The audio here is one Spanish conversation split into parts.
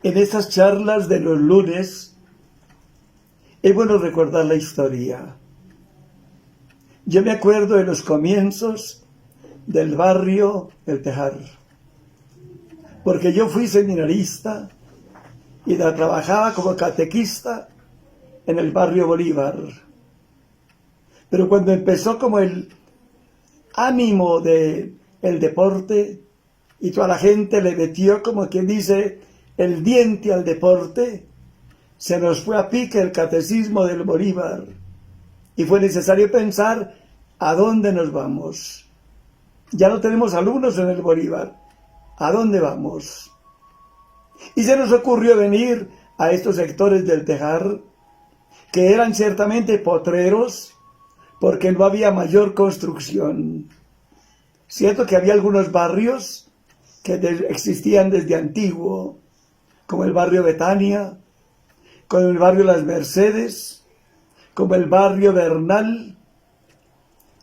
En estas charlas de los lunes es bueno recordar la historia. Yo me acuerdo de los comienzos del barrio El Tejar, porque yo fui seminarista y trabajaba como catequista en el barrio Bolívar. Pero cuando empezó como el ánimo del deporte y toda la gente le metió, como quien dice, el diente al deporte, se nos fue a pique el catecismo del Bolívar y fue necesario pensar a dónde nos vamos. Ya no tenemos alumnos en el Bolívar, ¿a dónde vamos? Y se nos ocurrió venir a estos sectores del Tejar, que eran ciertamente potreros, porque no había mayor construcción. Cierto que había algunos barrios que existían desde antiguo, como el barrio Betania, como el barrio Las Mercedes, como el barrio Bernal,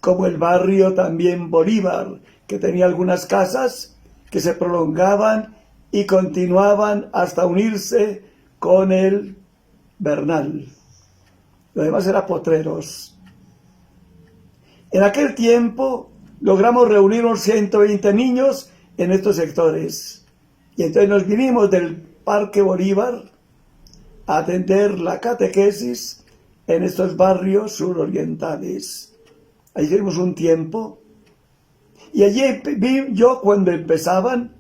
como el barrio también Bolívar, que tenía algunas casas que se prolongaban y continuaban hasta unirse con el Bernal. Lo demás era potreros. En aquel tiempo logramos reunir unos 120 niños en estos sectores. Y entonces nos vinimos del Parque Bolívar a atender la catequesis en estos barrios surorientales. Ahí tuvimos un tiempo. Y allí vi yo cuando empezaban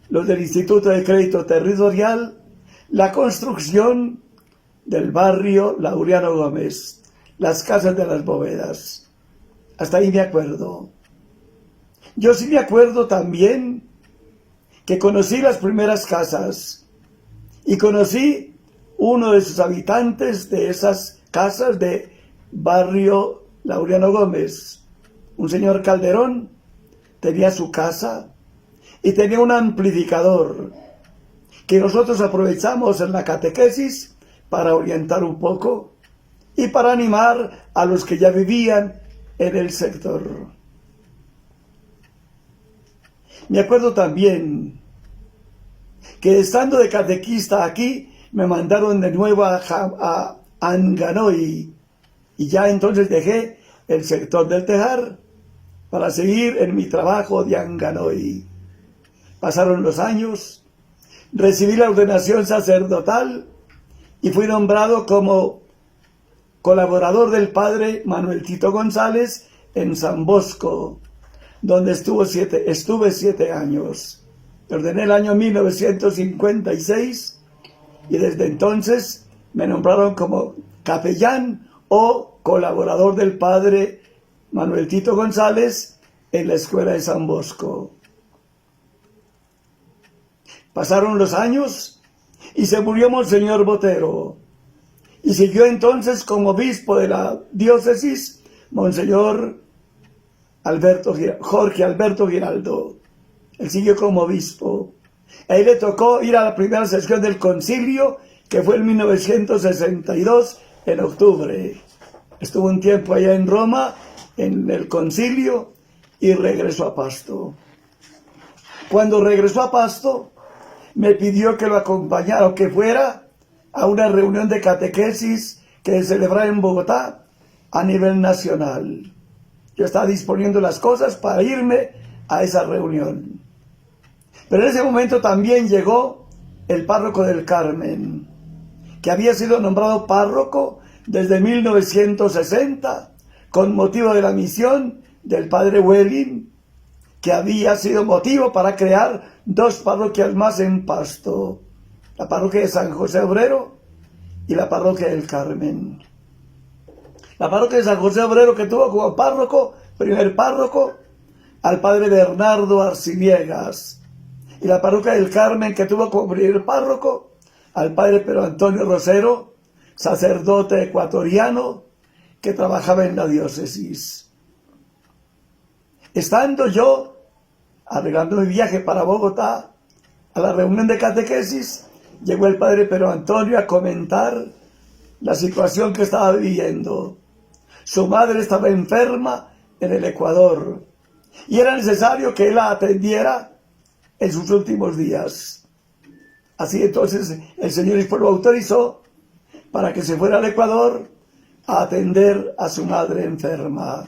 los del Instituto de Crédito Territorial la construcción del barrio Laureano Gómez, las casas de las bóvedas. Hasta ahí me acuerdo. Yo sí me acuerdo también que conocí las primeras casas y conocí uno de sus habitantes de esas casas de barrio Laureano Gómez, un señor Calderón. Tenía su casa y tenía un amplificador que nosotros aprovechamos en la catequesis para orientar un poco y para animar a los que ya vivían en el sector. Me acuerdo también que estando de catequista aquí, me mandaron de nuevo a Anganoy y ya entonces dejé el sector del Tejar para seguir en mi trabajo de Anganoy. Pasaron los años, recibí la ordenación sacerdotal y fui nombrado como colaborador del padre Manuel Tito González en San Bosco, donde estuve 7 años. Me ordené el año 1956 y desde entonces me nombraron como capellán o colaborador del padre Manuel Tito González en la escuela de San Bosco. Pasaron los años y se murió Monseñor Botero y siguió entonces como obispo de la diócesis Monseñor Jorge Alberto Giraldo. Él siguió como obispo. A él le tocó ir a la primera sesión del concilio, que fue en 1962, en octubre. Estuvo un tiempo allá en Roma, en el concilio, y regresó a Pasto. Cuando regresó a Pasto, me pidió que lo acompañara o que fuera a una reunión de catequesis que se celebraba en Bogotá a nivel nacional. Yo estaba disponiendo las cosas para irme a esa reunión. Pero en ese momento también llegó el párroco del Carmen, que había sido nombrado párroco desde 1960 con motivo de la misión del padre Welling, que había sido motivo para crear 2 parroquias más en Pasto, la parroquia de San José Obrero y la parroquia del Carmen. La parroquia de San José Obrero, que tuvo como párroco, primer párroco, al padre Bernardo Arciniegas, y la parroquia del Carmen, que tuvo como primer párroco al padre Pedro Antonio Rosero, sacerdote ecuatoriano que trabajaba en la diócesis. Estando yo arreglando mi viaje para Bogotá, a la reunión de catequesis, llegó el padre Pedro Antonio a comentar la situación que estaba viviendo. Su madre estaba enferma en el Ecuador y era necesario que él la atendiera en sus últimos días. Así entonces el Señor después lo autorizó para que se fuera al Ecuador a atender a su madre enferma.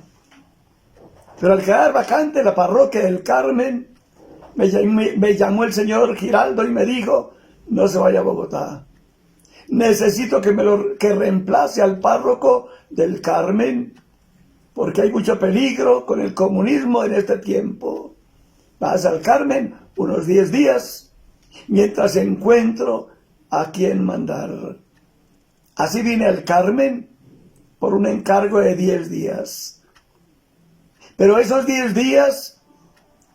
Pero al quedar vacante la parroquia del Carmen, me llamó el señor Giraldo y me dijo: no se vaya a Bogotá. Necesito que reemplace al párroco del Carmen, porque hay mucho peligro con el comunismo en este tiempo. Vas al Carmen unos 10 días, mientras encuentro a quien mandar. Así vine al Carmen por un encargo de 10 días. Pero esos 10 días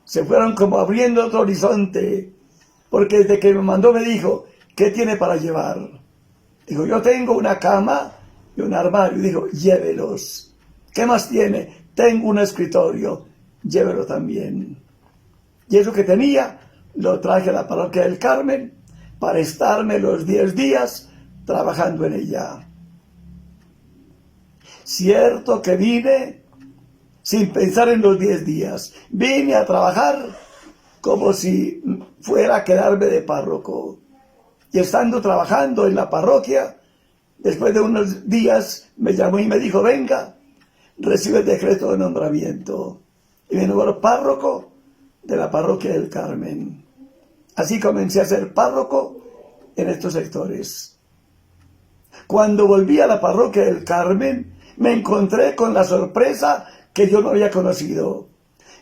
se fueron como abriendo otro horizonte, porque desde que me mandó me dijo: ¿qué tiene para llevar? Dijo: yo tengo una cama y un armario. Dijo: llévelos. ¿Qué más tiene? Tengo un escritorio, llévelo también. Y eso que tenía lo traje a la parroquia del Carmen para estarme los 10 días trabajando en ella. Cierto que vine sin pensar en los 10 días. Vine a trabajar como si fuera a quedarme de párroco. Y estando trabajando en la parroquia, después de unos días me llamó y me dijo: venga, recibe el decreto de nombramiento. Y me nombró párroco de la parroquia del Carmen. Así comencé a ser párroco en estos sectores. Cuando volví a la parroquia del Carmen, me encontré con la sorpresa que yo no había conocido.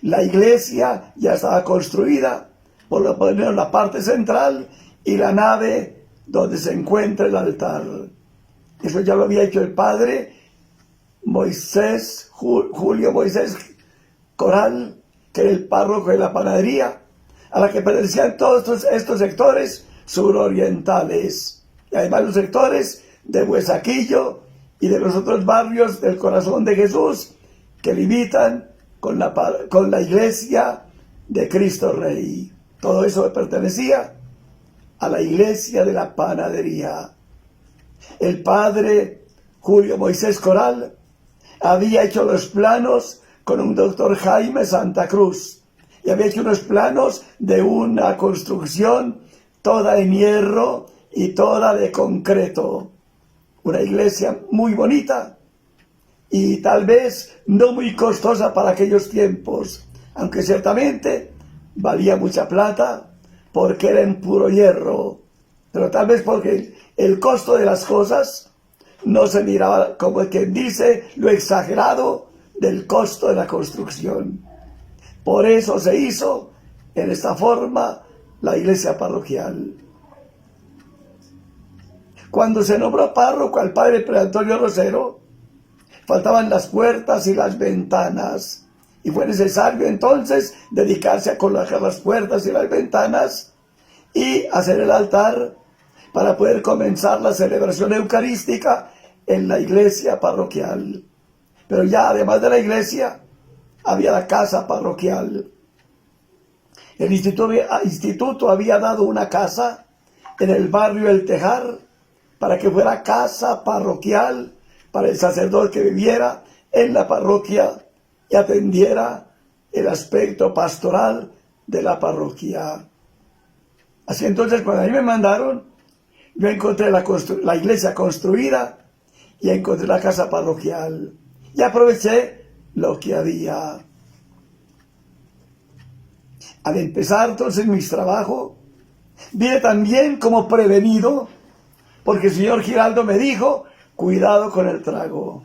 La iglesia ya estaba construida, por lo menos la parte central y la nave donde se encuentra el altar. Eso ya lo había hecho el padre Julio Moisés Coral, que era el párroco de la panadería, a la que pertenecían todos estos sectores surorientales, y además los sectores de Huesaquillo y de los otros barrios del Corazón de Jesús que limitan con la iglesia de Cristo Rey. Todo eso pertenecía a la iglesia de la panadería. El padre Julio Moisés Coral había hecho los planos con un doctor Jaime Santa Cruz y había hecho unos planos de una construcción toda en hierro y toda de concreto. Una iglesia muy bonita y tal vez no muy costosa para aquellos tiempos, aunque ciertamente valía mucha plata porque era en puro hierro, pero tal vez porque el costo de las cosas no se miraba, como el que dice, lo exagerado del costo de la construcción. Por eso se hizo en esta forma la iglesia parroquial. Cuando se nombró párroco al padre Pedro Antonio Rosero, faltaban las puertas y las ventanas, y fue necesario entonces dedicarse a colocar las puertas y las ventanas y hacer el altar para poder comenzar la celebración eucarística en la iglesia parroquial. Pero ya además de la iglesia, había la casa parroquial. El instituto había dado una casa en el barrio El Tejar para que fuera casa parroquial para el sacerdote que viviera en la parroquia y atendiera el aspecto pastoral de la parroquia. Así entonces, cuando a mí me mandaron, yo encontré la iglesia construida y encontré la casa parroquial y aproveché lo que había. Al empezar entonces mi trabajo, vine también como prevenido, porque el señor Giraldo me dijo: cuidado con el trago.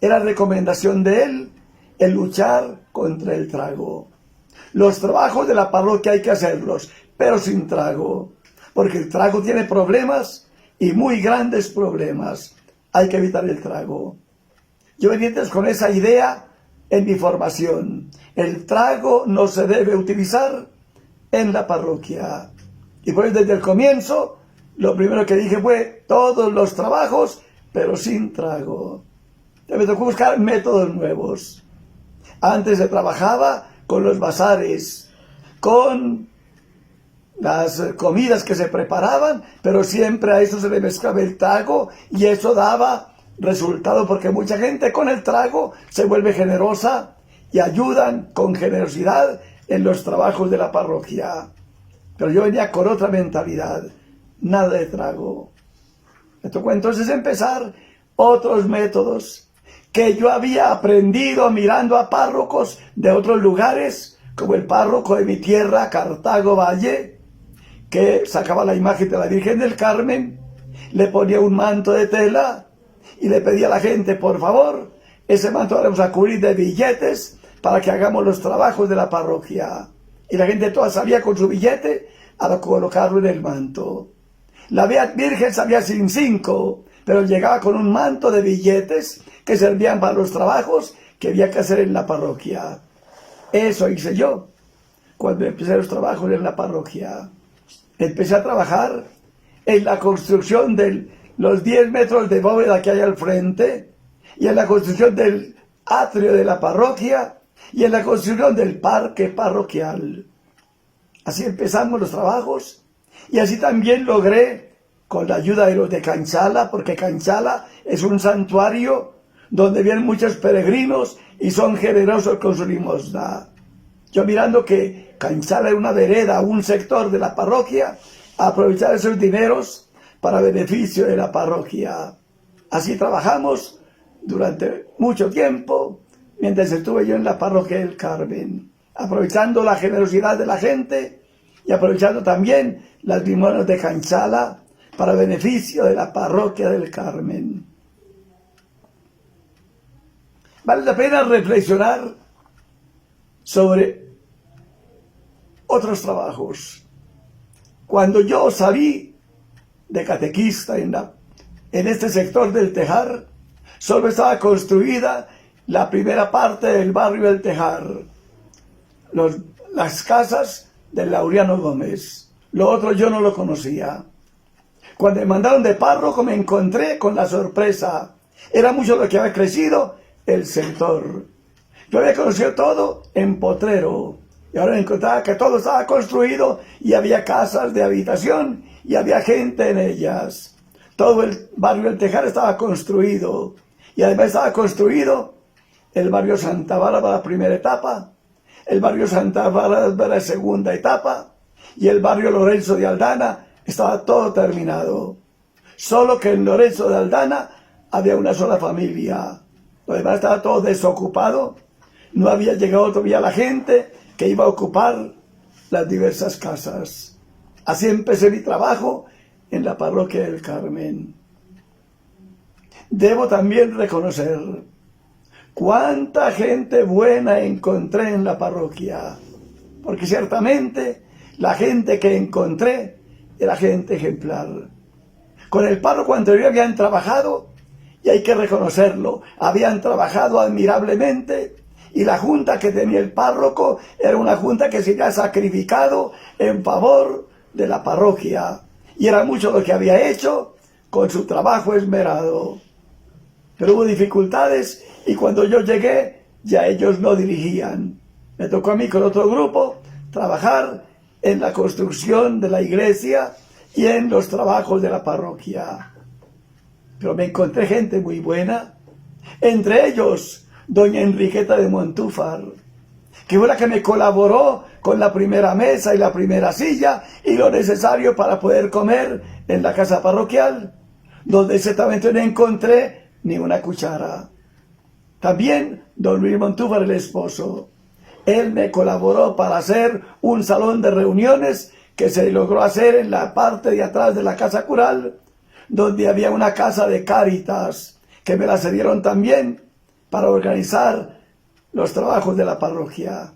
Era recomendación de él el luchar contra el trago. Los trabajos de la parroquia hay que hacerlos, pero sin trago, porque el trago tiene problemas y muy grandes problemas. Hay que evitar el trago. Yo venía entonces con esa idea en mi formación. El trago no se debe utilizar en la parroquia. Y pues desde el comienzo, lo primero que dije fue: todos los trabajos, pero sin trago. Me tocó buscar métodos nuevos. Antes se trabajaba con los bazares, con las comidas que se preparaban, pero siempre a eso se le mezclaba el trago y eso daba resultado, porque mucha gente con el trago se vuelve generosa y ayudan con generosidad en los trabajos de la parroquia. Pero yo venía con otra mentalidad. nada de trago. Me tocó entonces empezar otros métodos que yo había aprendido mirando a párrocos de otros lugares, como el párroco de mi tierra, Cartago Valle, que sacaba la imagen de la Virgen del Carmen, le ponía un manto de tela y le pedía a la gente, por favor, ese manto lo vamos a cubrir de billetes para que hagamos los trabajos de la parroquia. Y la gente toda salía con su billete a colocarlo en el manto. La Virgen salía sin 5, pero llegaba con un manto de billetes que servían para los trabajos que había que hacer en la parroquia. Eso hice yo cuando empecé los trabajos en la parroquia. Empecé a trabajar en la construcción de los 10 metros de bóveda que hay al frente, y en la construcción del atrio de la parroquia, y en la construcción del parque parroquial. Así empezamos los trabajos, y así también logré, con la ayuda de los de Canchala, porque Canchala es un santuario donde vienen muchos peregrinos y son generosos con su limosna. Yo, mirando que Canchala era una vereda, un sector de la parroquia, aprovechar esos dineros para beneficio de la parroquia. Así trabajamos durante mucho tiempo, mientras estuve yo en la parroquia del Carmen, aprovechando la generosidad de la gente y aprovechando también las limosnas de Canchala para beneficio de la parroquia del Carmen. Vale la pena reflexionar sobre otros trabajos. Cuando yo salí de catequista en este sector del Tejar, solo estaba construida la primera parte del barrio del Tejar, las casas del Laureano Gómez. Lo otro yo no lo conocía. Cuando me mandaron de párroco me encontré con la sorpresa. Era mucho lo que había crecido el sector. Yo había conocido todo en Potrero, y ahora me encontraba que todo estaba construido y había casas de habitación y había gente en ellas. Todo el barrio del Tejar estaba construido, y además estaba construido el barrio Santa Bárbara, primera etapa, el barrio Santa Bárbara, segunda etapa, y el barrio Lorenzo de Aldana estaba todo terminado. Solo que en Lorenzo de Aldana había una sola familia. Lo demás estaba todo desocupado. No había llegado todavía la gente que iba a ocupar las diversas casas. Así empecé mi trabajo en la parroquia del Carmen. Debo también reconocer cuánta gente buena encontré en la parroquia, porque ciertamente la gente que encontré era gente ejemplar. Con el párroco anterior habían trabajado, y hay que reconocerlo, habían trabajado admirablemente, y la junta que tenía el párroco era una junta que se había sacrificado en favor de la parroquia, y era mucho lo que había hecho con su trabajo esmerado. Pero hubo dificultades, y cuando yo llegué, ya ellos no dirigían. Me tocó a mí con otro grupo trabajar en la construcción de la iglesia y en los trabajos de la parroquia. Pero me encontré gente muy buena, entre ellos doña Enriqueta de Montúfar, que fue la que me colaboró con la primera mesa y la primera silla y lo necesario para poder comer en la casa parroquial, donde ciertamente no encontré ni una cuchara. También don Luis Montúfar, el esposo, él me colaboró para hacer un salón de reuniones que se logró hacer en la parte de atrás de la casa cural, donde había una casa de Cáritas, que me la cedieron también para organizar los trabajos de la parroquia.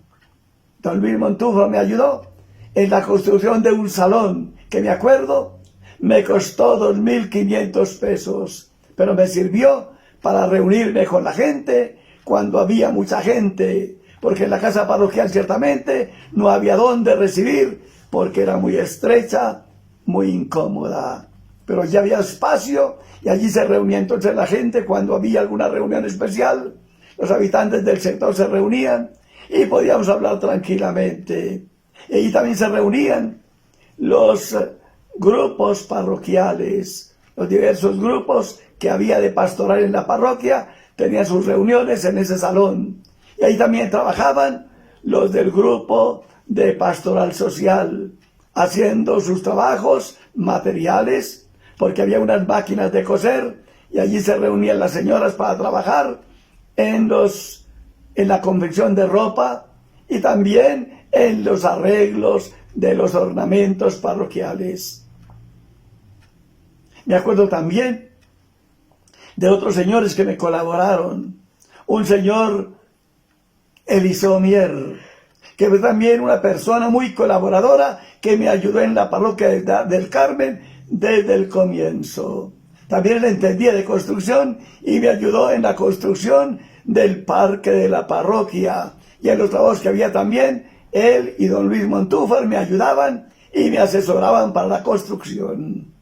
Don Luis Montúfar me ayudó en la construcción de un salón que, me acuerdo, me costó 2.500 pesos, pero me sirvió para reunirme con la gente cuando había mucha gente, porque en la casa parroquial ciertamente no había dónde recibir, porque era muy estrecha, muy incómoda. Pero ya había espacio y allí se reunía entonces la gente cuando había alguna reunión especial. Los habitantes del sector se reunían y podíamos hablar tranquilamente. Y allí también se reunían los grupos parroquiales, los diversos grupos que había de pastoral en la parroquia, tenían sus reuniones en ese salón. Y ahí también trabajaban los del grupo de pastoral social, haciendo sus trabajos materiales, porque había unas máquinas de coser y allí se reunían las señoras para trabajar en la confección de ropa y también en los arreglos de los ornamentos parroquiales. Me acuerdo también de otros señores que me colaboraron. Un señor Eliseo Mier, que fue también una persona muy colaboradora que me ayudó en la parroquia del Carmen desde el comienzo. También él entendía de construcción y me ayudó en la construcción del parque de la parroquia. Y en los trabajos que había también, él y don Luis Montúfar me ayudaban y me asesoraban para la construcción.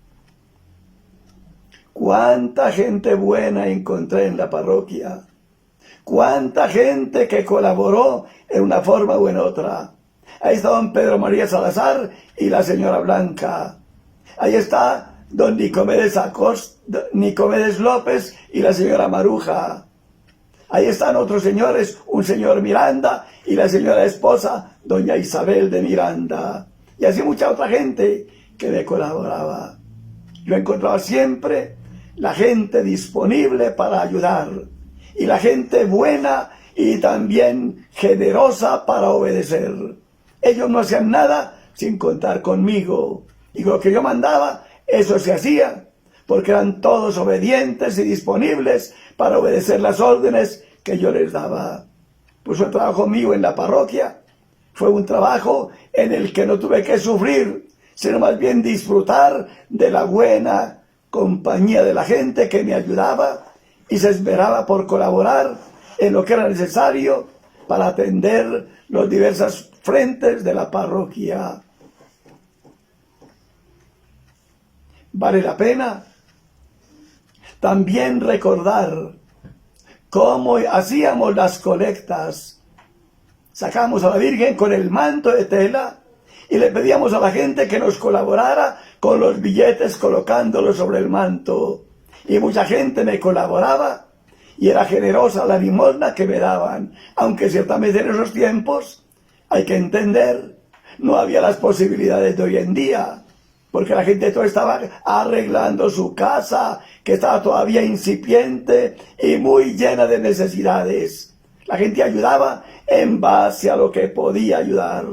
Cuánta gente buena encontré en la parroquia. Cuánta gente que colaboró en una forma u en otra. Ahí está don Pedro María Salazar y la señora Blanca. Ahí está don Nicomedes López y la señora Maruja. Ahí están otros señores, un señor Miranda y la señora esposa, doña Isabel de Miranda. Y así mucha otra gente que me colaboraba. Yo encontraba siempre la gente disponible para ayudar y la gente buena y también generosa para obedecer. Ellos no hacían nada sin contar conmigo. Y lo que yo mandaba, eso se hacía, porque eran todos obedientes y disponibles para obedecer las órdenes que yo les daba. Pues el trabajo mío en la parroquia fue un trabajo en el que no tuve que sufrir, sino más bien disfrutar de la buena compañía de la gente que me ayudaba y se esmeraba por colaborar en lo que era necesario para atender los diversos frentes de la parroquia. Vale la pena también recordar cómo hacíamos las colectas. Sacamos a la Virgen con el manto de tela y le pedíamos a la gente que nos colaborara con los billetes colocándolos sobre el manto. Y mucha gente me colaboraba y era generosa la limosna que me daban. Aunque ciertamente en esos tiempos, hay que entender, no había las posibilidades de hoy en día. Porque la gente todo estaba arreglando su casa, que estaba todavía incipiente y muy llena de necesidades. La gente ayudaba en base a lo que podía ayudar.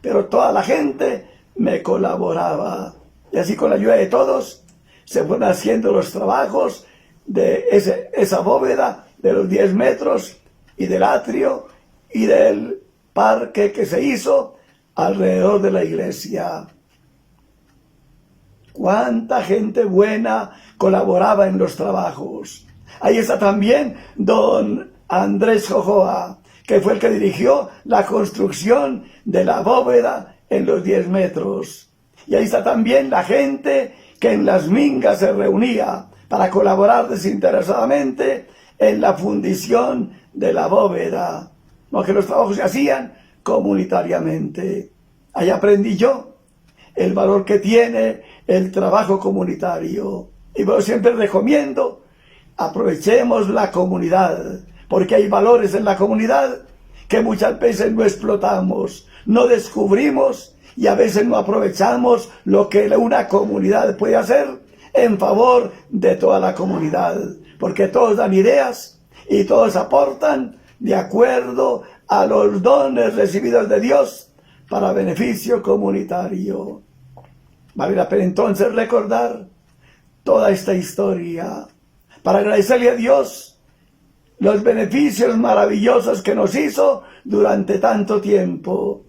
Pero toda la gente me colaboraba. Y así con la ayuda de todos se fueron haciendo los trabajos de esa bóveda de los 10 metros y del atrio y del parque que se hizo alrededor de la iglesia. Cuánta gente buena colaboraba en los trabajos. Ahí está también don Andrés Jojoa, que fue el que dirigió la construcción de la bóveda en los 10 metros. Y ahí está también la gente que en las mingas se reunía para colaborar desinteresadamente en la fundición de la bóveda. Porque los trabajos se hacían comunitariamente. Ahí aprendí yo el valor que tiene el trabajo comunitario. Y yo siempre recomiendo, aprovechemos la comunidad, porque hay valores en la comunidad que muchas veces no explotamos, no descubrimos y a veces no aprovechamos lo que una comunidad puede hacer en favor de toda la comunidad, porque todos dan ideas y todos aportan de acuerdo a los dones recibidos de Dios para beneficio comunitario. Vale la pena entonces recordar toda esta historia para agradecerle a Dios los beneficios maravillosos que nos hizo durante tanto tiempo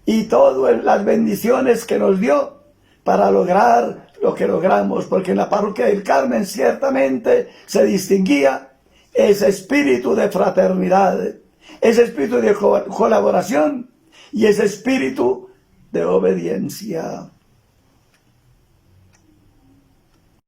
y todas las bendiciones que nos dio para lograr lo que logramos, porque en la parroquia del Carmen ciertamente se distinguía ese espíritu de fraternidad, ese espíritu de colaboración y ese espíritu de obediencia.